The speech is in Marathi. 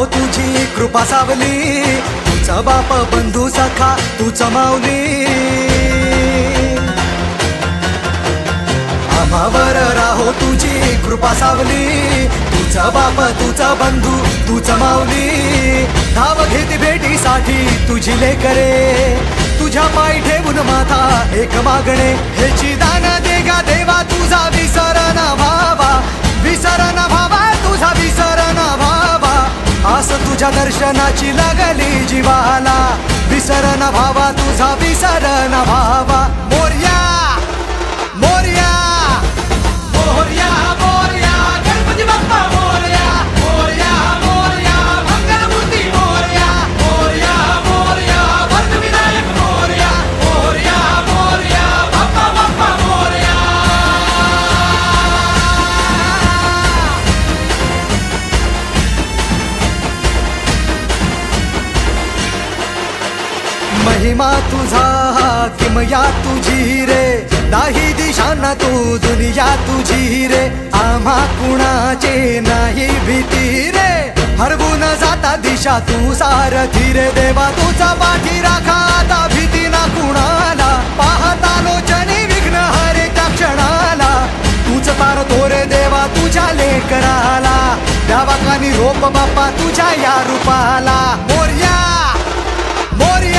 राहो तुझी कृपा सावली, तुझा बाप बंधू सखा तूच माऊली. आम्हावर राहो तुझी कृपा सावली, तुझा बाप तुझा बंधू तूच माऊली. धाव घेती भेटीसाठी तुझी लेकरे, तुझ्या पायी ठेवून माथा एक मागणे. हेची दान देगा देवा तुझा विसर न व्हावा, विसर न व्हावा तुझा विसर न व्हावा. आस तुझ्या दर्शनाची लागली जीवाला, विसर न व्हावा तुझा विसर न व्हावा. मोरया मोरया मोरया मोरया गणपती बाप्पा मोरया, मोरया मोरया मंगलमूर्ती मोरया, मोरया मोरया वर्धविनायक मोरया, मोरया मोरया बाप्पा बाप्पा मोरया. महिमा तुझा किमया तुझी रे, दाही दिशांना तू दुनिया तुझी रे. आम्हा कुणाचे नाही भीती रे, हरवून जाता दिशा तू सारथी रे. देवा तुझा पाठी राखा आता भीती ना कुणाला, पाहता लोचनी विघ्न हरे त्या क्षणाला. तूच तारतो रे देवा तुझ्या लेकराला, द्यावा का निरोप बाप्पा तुझ्या या रूपाला. मोरया मोरया